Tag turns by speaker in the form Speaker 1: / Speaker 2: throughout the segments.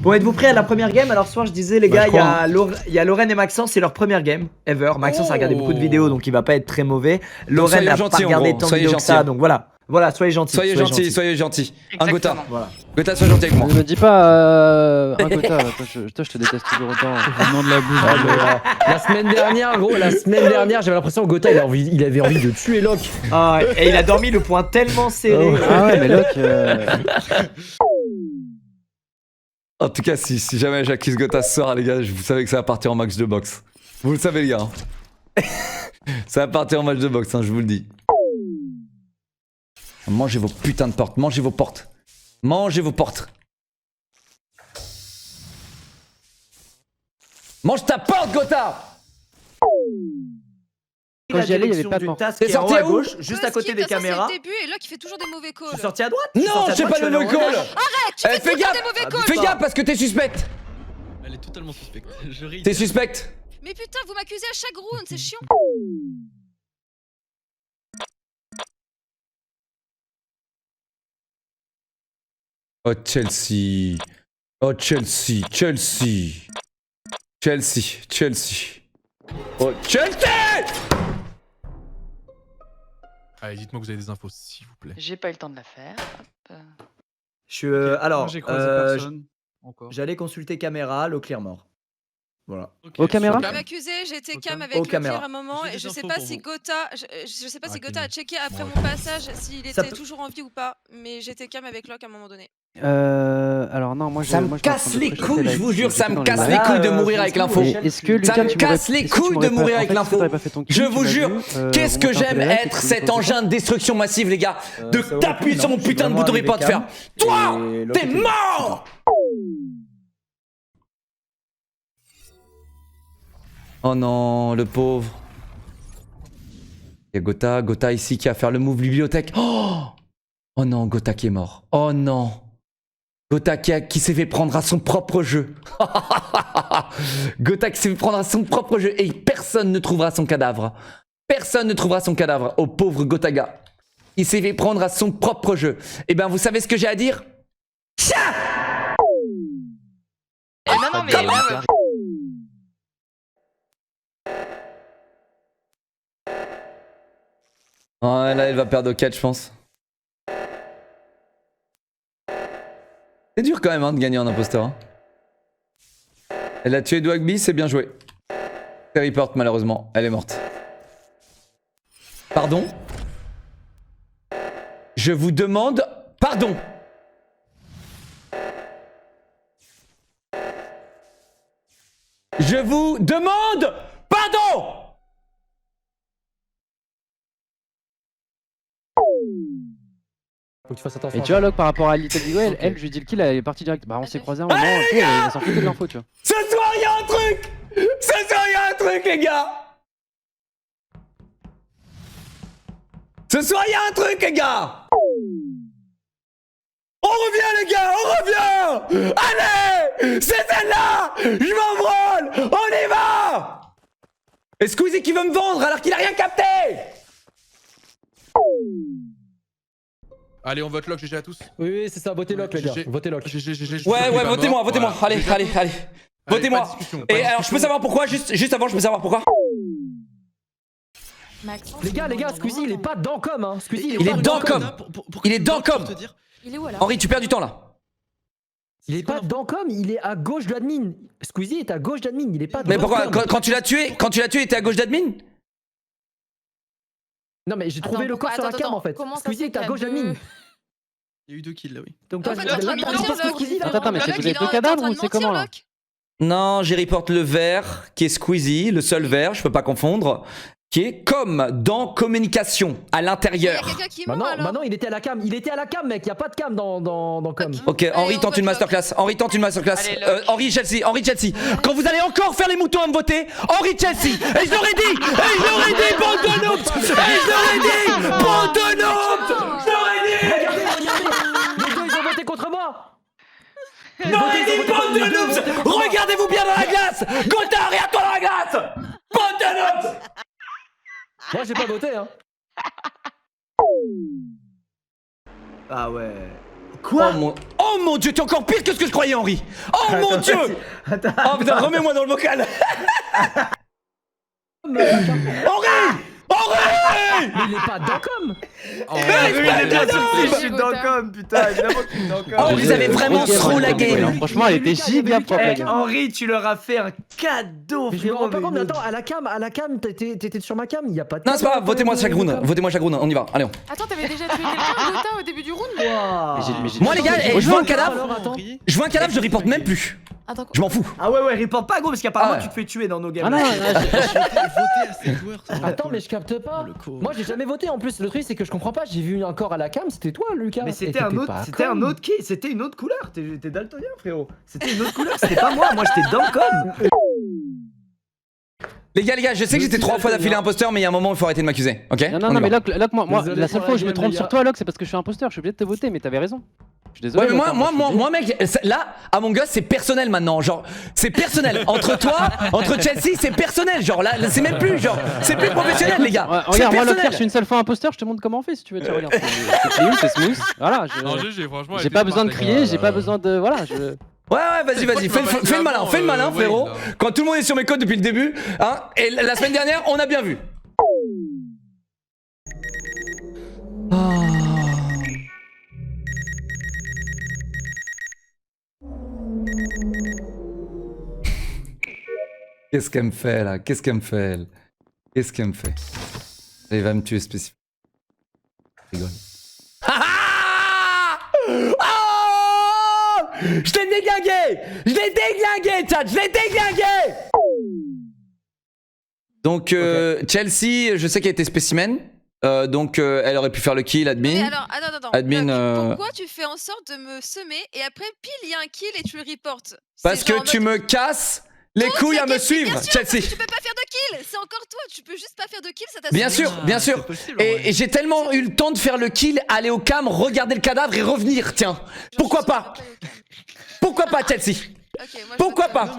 Speaker 1: Bon, êtes-vous prêts à la première game? Alors, ce soir, je disais, les gars, il y a Lorraine et Maxence, c'est leur première game ever. Maxence a regardé beaucoup de vidéos, donc il va pas être très mauvais. Lorraine n'a pas regardé tant de vidéos que ça, donc voilà. Voilà, soyez gentils.
Speaker 2: Soyez gentils. Un Gotha.
Speaker 1: Voilà.
Speaker 2: Gotha, sois gentil avec moi.
Speaker 3: Ne me dis pas un Gotha, toi je te déteste toujours autant.
Speaker 4: Nom de la bouche.
Speaker 5: La semaine dernière, gros, j'avais l'impression que Gotha il avait envie de tuer Locke.
Speaker 1: Ah, et il a dormi le point tellement serré.
Speaker 3: Ah ouais, mais Locke.
Speaker 2: En tout cas, si jamais j'accuse Gotha ce soir, les gars, vous savez que ça va partir en match de boxe. Vous le savez, les gars. Ça va partir en match de boxe, hein, je vous le dis. Mangez vos putains de portes, mangez vos portes. Mangez vos portes. Mange ta porte, Gotha!
Speaker 3: Quand j'y allais, il y avait pas de
Speaker 1: d'une
Speaker 3: porte.
Speaker 1: tasse
Speaker 2: T'es
Speaker 1: qui est en haut
Speaker 2: sorti
Speaker 1: à
Speaker 2: où?
Speaker 1: gauche, juste à côté des caméras.
Speaker 6: C'est le début et Locke il fait toujours des mauvais calls.
Speaker 1: Je suis sorti à droite.
Speaker 2: Non, j'ai pas de mauvais call!
Speaker 6: Arrête, tu fais
Speaker 2: Fais
Speaker 6: toujours
Speaker 2: gaffe!
Speaker 6: des mauvais calls.
Speaker 2: Fais gaffe parce que t'es suspecte!
Speaker 4: Elle est totalement suspecte. Je ris.
Speaker 2: T'es suspecte!
Speaker 6: Mais putain, vous m'accusez à chaque round, c'est chiant.
Speaker 2: Oh Chelsea. Oh Chelsea. Chelsea. Chelsea. Chelsea. Oh Chelsea!
Speaker 4: Allez, dites-moi que vous avez des infos, s'il vous plaît.
Speaker 7: J'ai pas eu le temps de la faire. Hop.
Speaker 1: Je suis, alors,
Speaker 4: J'ai croisé personne. Encore.
Speaker 1: j'allais consulter caméra, le clear mort. Voilà.
Speaker 4: Ok,
Speaker 3: Aux caméras
Speaker 4: sur
Speaker 6: Vous
Speaker 4: cam.
Speaker 6: m'accusez, j'ai été
Speaker 4: Au
Speaker 6: cam
Speaker 4: cam.
Speaker 6: avec
Speaker 1: Aux
Speaker 6: le
Speaker 1: caméras.
Speaker 6: pire à un moment
Speaker 4: J'ai
Speaker 6: et
Speaker 4: des
Speaker 6: je sais
Speaker 4: infos
Speaker 6: pas
Speaker 4: pour
Speaker 6: si
Speaker 4: vous.
Speaker 6: Gotha, je sais pas si
Speaker 4: Ah,
Speaker 6: Gotha a
Speaker 4: Kenny.
Speaker 6: checké après
Speaker 4: Bon,
Speaker 6: mon
Speaker 4: ok.
Speaker 6: passage s'il
Speaker 1: Ça
Speaker 6: était
Speaker 1: peut-
Speaker 6: toujours en vie ou pas, mais j'étais cam avec Locke à un moment donné.
Speaker 3: Alors non, moi
Speaker 2: Ça me
Speaker 3: moi, j'étais en
Speaker 2: casse
Speaker 3: train de
Speaker 2: les
Speaker 3: préchauffer
Speaker 2: couilles,
Speaker 3: la
Speaker 2: je vous
Speaker 3: live,
Speaker 2: jure, ça
Speaker 3: j'étais
Speaker 2: me
Speaker 3: dans
Speaker 2: casse
Speaker 3: les
Speaker 2: les
Speaker 3: lives.
Speaker 2: couilles de mourir avec l'info.
Speaker 3: Et est-ce que Lucas,
Speaker 2: Ça me
Speaker 3: tu
Speaker 2: casse
Speaker 3: m'aurais-
Speaker 2: les
Speaker 3: est-ce que tu
Speaker 2: couilles de
Speaker 3: m'aurais pas-
Speaker 2: mourir
Speaker 3: en
Speaker 2: avec
Speaker 3: fait, est-ce que
Speaker 2: l'info.
Speaker 3: t'aurais pas fait ton kill,
Speaker 2: Je
Speaker 3: tu
Speaker 2: vous
Speaker 3: l'as
Speaker 2: jure,
Speaker 3: vu,
Speaker 2: qu'est-ce que
Speaker 3: remonter un peu
Speaker 2: j'aime
Speaker 3: la live et
Speaker 2: être
Speaker 3: tu
Speaker 2: cet
Speaker 3: me poses
Speaker 2: engin de destruction massive, les gars. De
Speaker 1: ça aurait
Speaker 2: t'appuyer
Speaker 1: pu,
Speaker 2: sur
Speaker 1: non,
Speaker 2: mon
Speaker 1: je suis
Speaker 2: putain de
Speaker 1: vraiment
Speaker 2: bouton
Speaker 1: arrivé
Speaker 2: report de faire.
Speaker 1: calme.
Speaker 2: Toi,
Speaker 1: Et Locke
Speaker 2: t'es
Speaker 1: était-
Speaker 2: mort! Oh non, le pauvre. Il y a Gotha ici qui va faire le move bibliothèque. Oh non, Gotha qui est mort. Oh non. Gotha qui s'est fait prendre à son propre jeu. Gotha qui s'est fait prendre à son propre jeu et personne ne trouvera son cadavre. Personne ne trouvera son cadavre au pauvre Gotaga. Il s'est fait prendre à son propre jeu. Eh ben, vous savez ce que j'ai à dire?
Speaker 7: Non, mais là,
Speaker 2: Ouais, là, elle va perdre au catch, je pense. C'est dur quand même hein, de gagner en imposteur. Hein. Elle a tué Dwagby, c'est bien joué. Elle report malheureusement, elle est morte. Pardon? Je vous demande pardon. Je vous demande pardon.
Speaker 5: Faut que tu fasses attention.
Speaker 3: Et tu vois, Locke, par rapport à Little Digo, elle, je lui dis le kill, elle est partie direct. Bah, on s'est croisés un moment, elle s'en foutait de l'info, tu vois.
Speaker 2: Ce soir, il y a un truc! Ce soir, il y a un truc, les gars! Ce soir, il y a un truc, les gars! On revient, les gars, on revient! Allez! C'est celle-là! Je m'en branle! On y va! Et Squeezie qui veut me vendre alors qu'il a rien capté!
Speaker 4: Allez, on vote Locke, GG à tous.
Speaker 5: Oui, c'est ça, votez Locke, les gars.
Speaker 4: GG.
Speaker 5: Votez Locke.
Speaker 4: GG.
Speaker 2: Ouais, votez-moi, votez-moi. Allez, allez, allez. Votez-moi. Et alors, je peux savoir pourquoi, juste avant, je peux savoir pourquoi?
Speaker 5: Les gars, Squeezie, il est pas dans com, hein. Squeezie,
Speaker 2: Il est dans com. Il est dans com.
Speaker 6: Il est où alors?
Speaker 2: Henri, tu perds du temps là.
Speaker 5: Il est pas dans com, il est à gauche de l'admin. Squeezie est à gauche d'admin, il est pas dans
Speaker 2: Mais pourquoi?
Speaker 5: com.
Speaker 2: Quand tu l'as tué, il était à gauche d'admin?
Speaker 5: Non, mais j'ai trouvé
Speaker 6: Attends,
Speaker 5: le corps sur la
Speaker 6: attends,
Speaker 5: cam
Speaker 6: attends,
Speaker 5: en fait.
Speaker 6: comment ça
Speaker 5: Squeezie
Speaker 6: fait
Speaker 5: est à
Speaker 6: qu'il y a
Speaker 5: gauche
Speaker 6: deux-
Speaker 5: d'admin.
Speaker 4: Il y a eu 2 kills là, oui.
Speaker 5: Donc
Speaker 6: En
Speaker 5: toi,
Speaker 6: fait, t'es en train de mentir, Locke.
Speaker 5: Squeezie là.
Speaker 3: Attends, mais c'est
Speaker 6: Locke,
Speaker 3: vous
Speaker 6: il
Speaker 3: êtes
Speaker 6: est
Speaker 3: deux
Speaker 6: en-
Speaker 3: cadavres
Speaker 6: t'es en train
Speaker 3: ou
Speaker 6: de
Speaker 3: c'est comment
Speaker 6: mentir,
Speaker 3: là?
Speaker 6: Locke.
Speaker 2: Non, j'ai report le vert, qui est Squeezie, le seul vert, je peux pas confondre, qui est comme dans communication, à
Speaker 6: Il y a
Speaker 2: l'intérieur.
Speaker 6: quelqu'un qui est
Speaker 5: Bah
Speaker 6: mort
Speaker 5: non,
Speaker 6: alors.
Speaker 5: bah non, il était à la cam, il y a pas de cam dans com.
Speaker 2: Ok, Henri
Speaker 6: on
Speaker 2: tente une
Speaker 6: vote
Speaker 2: masterclass. Henri tente une masterclass.
Speaker 7: Allez, Locke.
Speaker 2: Henri Chelsea. Quand vous allez encore faire les moutons à me voter, Henri Chelsea. Et je l'aurais dit, bande de noobs. Et je l'aurais dit, bande de noobs. Je l'aurais dit.
Speaker 5: Regardez, les deux ils ont voté contre moi.
Speaker 2: Je l'aurais dit, bande de noobs. Regardez-vous bien dans la glace. Gotha, regarde-toi dans la glace. Bande de noobs.
Speaker 5: Moi j'ai pas voté hein.
Speaker 1: Ah ouais. Quoi?
Speaker 2: Oh mon dieu, t'es encore pire que ce que je croyais, Henri. Oh mon dieu.
Speaker 1: Attends.
Speaker 2: Oh putain, remets-moi dans le vocal. Henri!
Speaker 5: Mais il est pas Dancom.
Speaker 1: Je suis dans com, putain, évidemment que je suis dans com.
Speaker 2: Henri, vous avez vraiment trop la game.
Speaker 3: Franchement, elle était giga propre la game.
Speaker 1: Henri, tu leur as fait un cadeau,
Speaker 5: Mais je me
Speaker 1: frérot.
Speaker 5: rends pas compte,
Speaker 1: mais
Speaker 5: mais attends, à la cam, t'étais sur ma cam, il y a pas de.
Speaker 2: Non, c'est pas grave, votez-moi Chagroun. Votez-moi Chagroun, on y va. Allez.
Speaker 6: Attends, t'avais déjà tué quelqu'un, Gotha, au début du round?
Speaker 1: Wow.
Speaker 2: Moi, les gars, je vois un cadavre.
Speaker 5: Alors, attends.
Speaker 2: Je vois un cadavre, je reporte même plus.
Speaker 6: Attends,
Speaker 2: Je m'en fous.
Speaker 1: Ah ouais, reporte pas, gros, parce qu'apparemment
Speaker 2: Ah ouais.
Speaker 1: tu te fais tuer dans nos games.
Speaker 3: Ah non,
Speaker 5: Attends, mais je capte pas. Moi, j'ai jamais voté en plus. Le truc, c'est que je comprends pas. J'ai vu un corps à la cam, c'était toi, Lucas.
Speaker 1: Mais
Speaker 5: Et
Speaker 1: c'était un
Speaker 5: t'étais
Speaker 1: autre,
Speaker 5: pas
Speaker 1: c'était un
Speaker 5: com.
Speaker 1: autre qui, c'était une autre couleur. T'es daltonien, frérot. C'était une autre couleur, c'était pas moi j'étais dans com.
Speaker 2: Les gars, je sais que j'étais 3 fois d'affilée imposteur, mais il y a un moment où il faut arrêter de m'accuser, ok?
Speaker 3: Non,
Speaker 2: On y
Speaker 3: mais
Speaker 2: va.
Speaker 3: là, moi,
Speaker 5: Désolé
Speaker 3: la seule
Speaker 5: pour
Speaker 3: fois où
Speaker 5: la
Speaker 3: je me
Speaker 5: game,
Speaker 3: trompe
Speaker 5: les
Speaker 3: sur
Speaker 5: gars.
Speaker 3: toi, Locke, c'est parce que je suis imposteur. Je suis obligé de te voter, mais t'avais raison. Je suis désolé.
Speaker 2: Ouais, mais
Speaker 3: Locke, hein,
Speaker 2: moi, mec, là, Among Us, c'est personnel maintenant. Genre, c'est personnel. Entre toi, entre Chelsea, c'est personnel. Genre, là, c'est même plus, genre, c'est plus professionnel, les gars.
Speaker 3: Ouais,
Speaker 2: C'est
Speaker 3: regarde, moi, Locke,
Speaker 2: personnel.
Speaker 3: je suis une seule fois imposteur. Je te montre comment on fait si tu veux. Tiens, regarde. C'est clean, c'est smooth. Voilà.
Speaker 4: Non, GG, franchement.
Speaker 3: J'ai pas besoin de crier, j'ai pas besoin de. Voilà, je.
Speaker 2: Ouais, vas-y, fais le malin, frérot. Quand tout le monde est sur mes codes depuis le début, hein, et la semaine dernière, on a bien vu. Qu'est-ce qu'elle me fait là? Qu'est-ce qu'elle me fait elle? Qu'est-ce qu'elle me fait? Elle va me tuer spécifiquement. Je rigole. Oh! Je t'ai déglingué! Je l'ai déglingué, chat! Je l'ai déglingué! Donc Chelsea, je sais qu'elle était spécimen. Donc elle aurait pu faire le kill, admin.
Speaker 6: Mais alors, attends.
Speaker 2: Admin,
Speaker 6: Locke, pourquoi tu fais en sorte de me semer et après, pile, il y a un kill et tu le reportes?
Speaker 2: Parce
Speaker 6: C'est
Speaker 2: que
Speaker 6: genre en
Speaker 2: tu
Speaker 6: mode-
Speaker 2: me casses les
Speaker 6: Donc,
Speaker 2: couilles à me
Speaker 6: bien sûr,
Speaker 2: suivre,
Speaker 6: parce que
Speaker 2: Chelsea.
Speaker 6: Tu peux pas faire de kill, c'est encore toi, tu peux juste pas faire de kill, ça t'a
Speaker 2: Bien
Speaker 6: saoulé.
Speaker 2: sûr, bien sûr. Et j'ai tellement eu le temps de faire le kill, aller au cam, regarder le cadavre et revenir, tiens.
Speaker 6: Genre,
Speaker 2: Pourquoi
Speaker 6: je suis
Speaker 2: pas?
Speaker 6: sûre que t'as eu
Speaker 2: Pourquoi pas, Chelsea?
Speaker 6: le calme. Ok, moi, je
Speaker 2: Pourquoi
Speaker 6: vote,
Speaker 2: pas?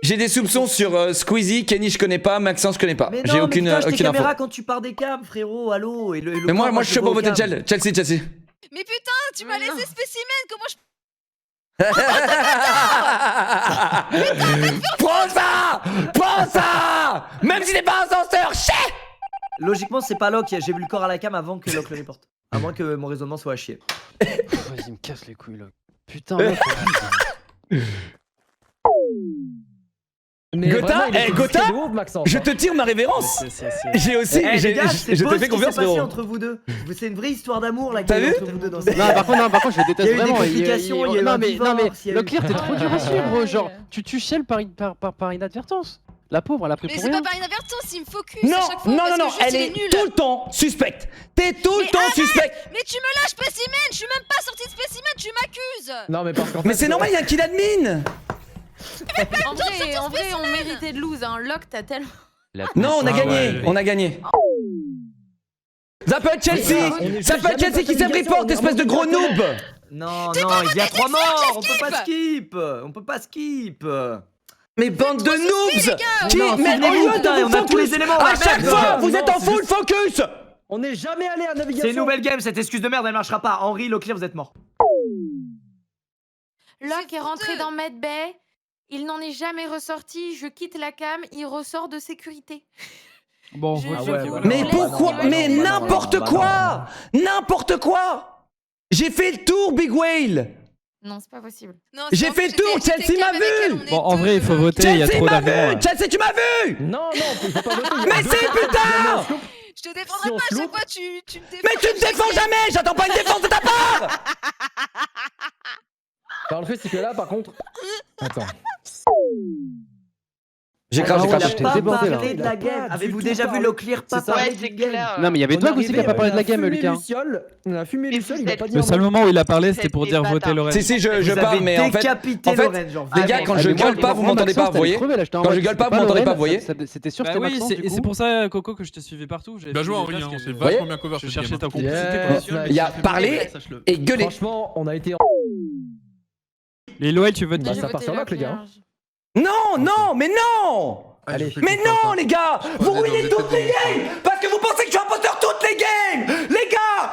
Speaker 2: J'ai des soupçons sur Squeezie, Kenny je connais pas, Maxence je connais pas.
Speaker 1: Mais
Speaker 2: J'ai
Speaker 1: non,
Speaker 2: aucune
Speaker 1: mais putain,
Speaker 2: aucune info.
Speaker 1: caméra quand tu pars des cams, frérot, allô. Et le
Speaker 2: Mais moi
Speaker 1: corps,
Speaker 2: je suis pas
Speaker 1: vais
Speaker 2: voter
Speaker 1: au cam.
Speaker 2: Chelsea.
Speaker 6: Mais putain, tu m'as laissé spécimen, comment je...
Speaker 2: Prends ça! Même si t'es pas un censeur, chais!
Speaker 1: Logiquement, c'est pas Locke, j'ai vu le corps à la cam avant que Locke le reporte. À moins que mon raisonnement soit à chier.
Speaker 3: Vas-y, me casse les couilles, Locke. Putain, Locke.
Speaker 5: Mais
Speaker 2: Gotha,
Speaker 5: vraiment, il était
Speaker 2: Gotha,
Speaker 5: discret de ouf, Maxence.
Speaker 2: Je te tire ma révérence! J'ai aussi,
Speaker 1: Eh, les gars, c'est
Speaker 2: je
Speaker 1: beau
Speaker 2: te
Speaker 1: ce
Speaker 2: fais
Speaker 1: qui
Speaker 2: confiance,
Speaker 1: s'est passé
Speaker 2: frérot.
Speaker 1: entre vous deux. C'est une vraie histoire d'amour là
Speaker 2: T'as
Speaker 1: qu'il y a
Speaker 2: vu
Speaker 1: entre vous deux dans cette
Speaker 3: Non, par contre, je le déteste
Speaker 1: Il y a eu des
Speaker 3: vraiment.
Speaker 1: complications, il y a eu
Speaker 3: non,
Speaker 1: un
Speaker 3: mais
Speaker 1: divorce, il y a eu-
Speaker 3: Leclerc, t'es trop dur à suivre, gros. Genre, tu chiales par inadvertance. La pauvre, elle a pris
Speaker 6: Mais
Speaker 3: pour
Speaker 6: c'est
Speaker 3: rien.
Speaker 6: pas par inadvertance, il me focus
Speaker 2: Non,
Speaker 6: à chaque fois
Speaker 2: non,
Speaker 6: parce
Speaker 2: non,
Speaker 6: que
Speaker 2: non,
Speaker 6: juste,
Speaker 2: elle
Speaker 6: il
Speaker 2: est
Speaker 6: nul.
Speaker 2: tout le temps suspecte. T'es tout le temps suspecte.
Speaker 6: Mais tu me lâches spécimen, je suis même pas sorti de spécimen, tu m'accuses.
Speaker 5: Non, mais parce qu'en
Speaker 2: Mais
Speaker 5: fait,
Speaker 2: c'est normal, il y a un kill admin.
Speaker 6: En vrai, on méritait de lose, hein. Locke, t'as tellement...
Speaker 2: Non, on a
Speaker 4: Ah
Speaker 2: gagné,
Speaker 4: ouais.
Speaker 2: on a gagné. Ça peut être Chelsea, ça peut être Chelsea qui s'est report, espèce de gros noob.
Speaker 1: Non, il y a 3 morts, on peut pas skip. On peut pas skip.
Speaker 2: Mais bande de noobs. Qui,
Speaker 1: Non,
Speaker 2: mais
Speaker 1: souvenez-vous,
Speaker 2: au lieu
Speaker 1: putain,
Speaker 2: de
Speaker 1: on
Speaker 2: vous
Speaker 1: a tous
Speaker 2: focus,
Speaker 1: les éléments,
Speaker 2: à
Speaker 1: on
Speaker 2: chaque
Speaker 1: a-
Speaker 2: fois, vous
Speaker 5: Non,
Speaker 2: êtes en
Speaker 5: c'est
Speaker 2: full
Speaker 5: juste-
Speaker 2: focus.
Speaker 5: on n'est jamais allé à navigation.
Speaker 1: C'est une nouvelle game, cette excuse de merde elle marchera pas. Henri, Leclerc, vous êtes mort.
Speaker 6: Locke est rentré dans Medbay, il n'en est jamais ressorti, je quitte la cam, il ressort de sécurité.
Speaker 4: Bon,
Speaker 6: Je-
Speaker 1: Ah
Speaker 6: je
Speaker 1: ouais,
Speaker 6: vous
Speaker 1: bah
Speaker 6: le
Speaker 2: Mais
Speaker 6: laisse
Speaker 2: pourquoi?
Speaker 6: imaginer.
Speaker 2: Mais n'importe quoi. N'importe quoi. J'ai fait le tour, Big Whale.
Speaker 6: Non, c'est pas possible.
Speaker 2: J'ai fait le tour, Chelsea m'a vu.
Speaker 3: Bon, en vrai, il faut voter, il y a
Speaker 2: Chelsea
Speaker 3: trop
Speaker 2: m'a
Speaker 3: d'arguments.
Speaker 2: vu. Chelsea, tu m'as vu.
Speaker 5: Non, il faut pas voter. il y a
Speaker 2: Mais
Speaker 5: deux
Speaker 2: si,
Speaker 5: personnes.
Speaker 2: putain.
Speaker 6: Je te défendrai
Speaker 5: Si on
Speaker 6: pas, à
Speaker 5: se
Speaker 6: chaque
Speaker 5: loupe-
Speaker 6: fois tu me défends.
Speaker 2: Mais tu me défends jamais. J'attends pas une défense de ta part.
Speaker 5: Alors, le fait, c'est que là, par contre. Attends.
Speaker 2: J'ai
Speaker 5: Ah,
Speaker 1: On
Speaker 5: ouais,
Speaker 1: n'a
Speaker 5: là,
Speaker 3: j'étais
Speaker 1: pas
Speaker 3: débordé, là.
Speaker 1: parlé de
Speaker 5: Il a
Speaker 1: la game.
Speaker 5: pas
Speaker 1: Avez-vous
Speaker 5: du
Speaker 1: déjà
Speaker 5: tout
Speaker 1: vu
Speaker 5: parlé.
Speaker 1: Leclerc pas
Speaker 5: C'est ça.
Speaker 1: parler
Speaker 7: Ouais, c'est
Speaker 1: d'une game?
Speaker 7: clair.
Speaker 3: Non, mais il y avait
Speaker 1: On
Speaker 3: toi
Speaker 1: est
Speaker 3: aussi qui a
Speaker 1: arrivé,
Speaker 3: pas parlé de la game,
Speaker 5: fumé
Speaker 3: Lucas.
Speaker 5: Luciole, on a fumé
Speaker 7: Mais
Speaker 5: Luciole,
Speaker 7: vous
Speaker 5: il va
Speaker 7: êtes-
Speaker 5: pas
Speaker 7: Le
Speaker 5: dire.
Speaker 8: Le seul moment où il a parlé, c'était
Speaker 7: Faites
Speaker 8: pour
Speaker 7: des
Speaker 8: dire
Speaker 7: bâtards.
Speaker 8: voter Lorraine.
Speaker 2: Si, je
Speaker 1: Vous
Speaker 2: parle,
Speaker 1: avez
Speaker 2: mais en fait,
Speaker 1: décapité
Speaker 2: en fait,
Speaker 1: Lorraine, genre.
Speaker 2: les gars,
Speaker 1: vraiment.
Speaker 2: quand je gueule pas, vous m'entendez pas, vous voyez. Quand je gueule pas, vous m'entendez pas, vous voyez.
Speaker 3: C'était sûr que
Speaker 8: Bah
Speaker 3: c'était
Speaker 8: oui,
Speaker 3: Maxence,
Speaker 8: c'est
Speaker 3: du
Speaker 8: et c'est
Speaker 3: coup.
Speaker 8: pour ça, Coco, que je te suivais partout.
Speaker 4: Bien joué, Henri, on s'est
Speaker 2: voyez
Speaker 4: vachement bien cover.
Speaker 8: Je
Speaker 4: cette
Speaker 8: cherchais
Speaker 4: game,
Speaker 8: ta
Speaker 4: hein.
Speaker 8: complicité.
Speaker 5: Yes,
Speaker 2: Il y a parlé et gueulé.
Speaker 5: Franchement, on a été en.
Speaker 8: Les Loël, tu votes
Speaker 5: Bah,
Speaker 8: qui
Speaker 5: ça part sur Locke, les gars.
Speaker 2: Non, non, mais non.
Speaker 5: Allez.
Speaker 2: Mais non, les gars, vous ruinez toutes les games parce que vous pensez que je suis imposteur toutes les games. Les gars,